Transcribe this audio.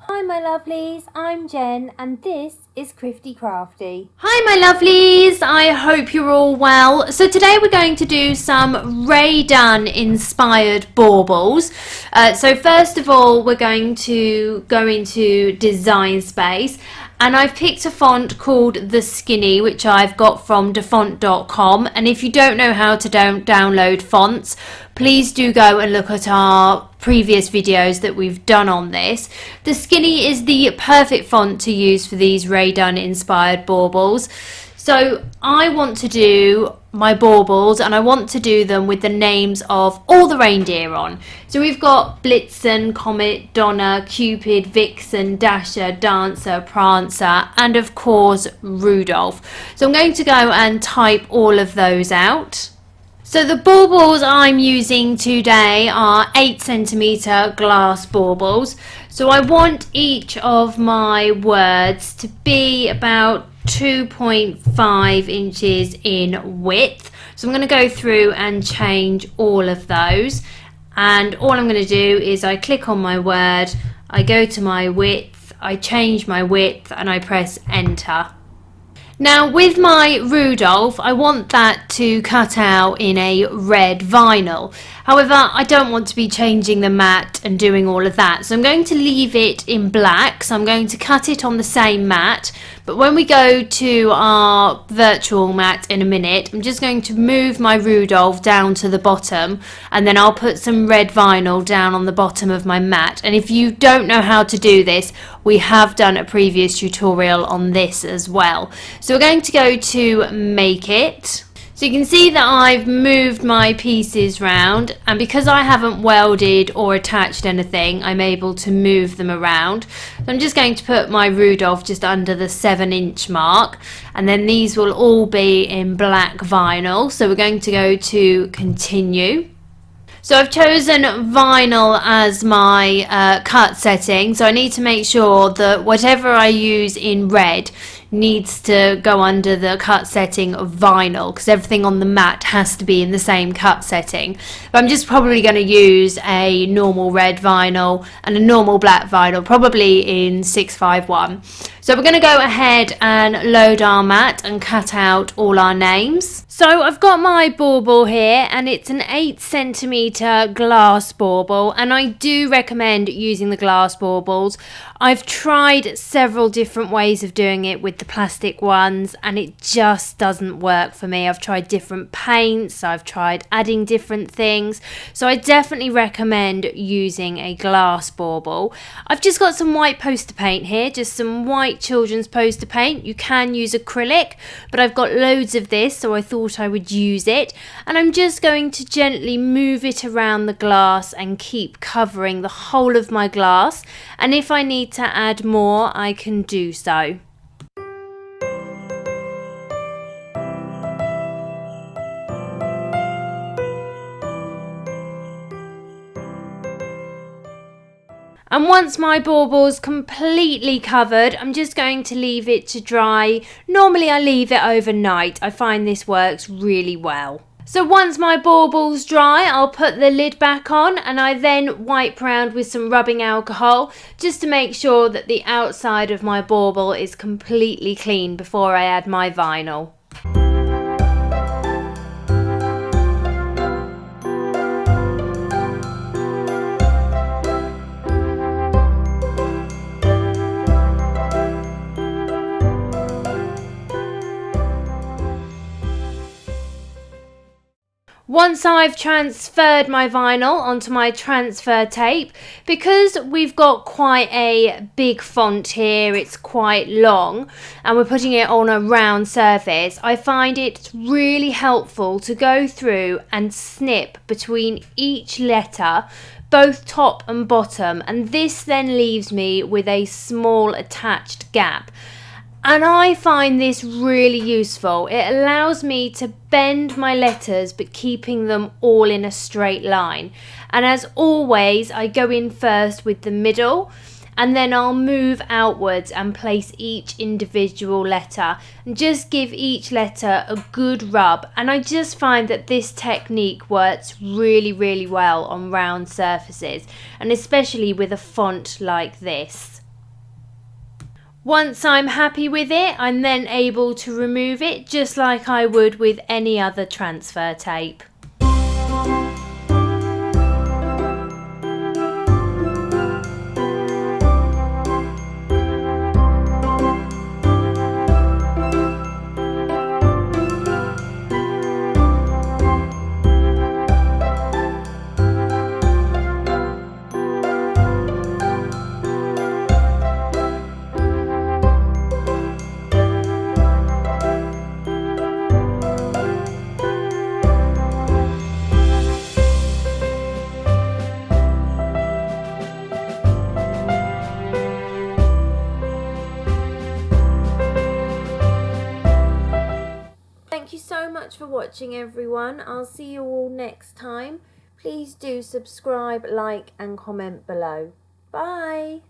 Hi my lovelies, I'm Jen and this is Crifty Crafty. Hi my lovelies, I hope you're all well. So today we're going to do some Rae Dunn inspired baubles. So first of all we're going to go into Design Space, and I've picked a font called The Skinny, which I've got from dafont.com. And if you don't know how to download fonts, please do go and look at our previous videos that we've done on this. The Skinny is the perfect font to use for these Rae Dunn inspired baubles. So I want to do my baubles, and I want to do them with the names of all the reindeer on. So we've got Blitzen, Comet, Donner, Cupid, Vixen, Dasher, Dancer, Prancer, and of course Rudolph. So I'm going to go and type all of those out. So the baubles I'm using today are 8cm glass baubles. So I want each of my words to be about 2.5 inches in width. So I'm going to go through and change all of those. And all I'm going to do is I click on my word, I go to my width, I change my width, and I press enter. Now with my Rudolph, I want that to cut out in a red vinyl. However, I don't want to be changing the mat and doing all of that. So I'm going to leave it in black. So I'm going to cut it on the same mat. But when we go to our virtual mat in a minute, I'm just going to move my Rudolph down to the bottom, and then I'll put some red vinyl down on the bottom of my mat. And if you don't know how to do this, we have done a previous tutorial on this as well. So we're going to go to Make It. So you can see that I've moved my pieces round, and because I haven't welded or attached anything, I'm able to move them around. So I'm just going to put my Rudolph just under the 7-inch mark, and then these will all be in black vinyl. So we're going to go to Continue. So I've chosen vinyl as my cut setting, so I need to make sure that whatever I use in red needs to go under the cut setting of vinyl, because everything on the mat has to be in the same cut setting. But I'm just probably going to use a normal red vinyl and a normal black vinyl, probably in 651. So we're going to go ahead and load our mat and cut out all our names. So I've got my bauble here, and it's an 8cm glass bauble, and I do recommend using the glass baubles. I've tried several different ways of doing it with the plastic ones, and it just doesn't work for me. I've tried different paints, I've tried adding different things, so I definitely recommend using a glass bauble. I've just got some white poster paint here, just some white children's poster paint. You can use acrylic, but I've got loads of this, so I thought I would use it. And I'm just going to gently move it around the glass and keep covering the whole of my glass. And if I need to add more, I can do so. And once my bauble's completely covered, I'm just going to leave it to dry. Normally I leave it overnight. I find this works really well. So once my bauble's dry, I'll put the lid back on, and I then wipe round with some rubbing alcohol just to make sure that the outside of my bauble is completely clean before I add my vinyl. Once I've transferred my vinyl onto my transfer tape, because we've got quite a big font here, it's quite long, and we're putting it on a round surface, I find it really helpful to go through and snip between each letter, both top and bottom, and this then leaves me with a small attached gap. And I find this really useful. It allows me to bend my letters but keeping them all in a straight line. And as always, I go in first with the middle, and then I'll move outwards and place each individual letter and just give each letter a good rub. And I just find that this technique works really, really well on round surfaces, and especially with a font like this. Once I'm happy with it, I'm then able to remove it just like I would with any other transfer tape. Thank you so much for watching, everyone. I'll see you all next time. Please do subscribe, like and comment below. Bye.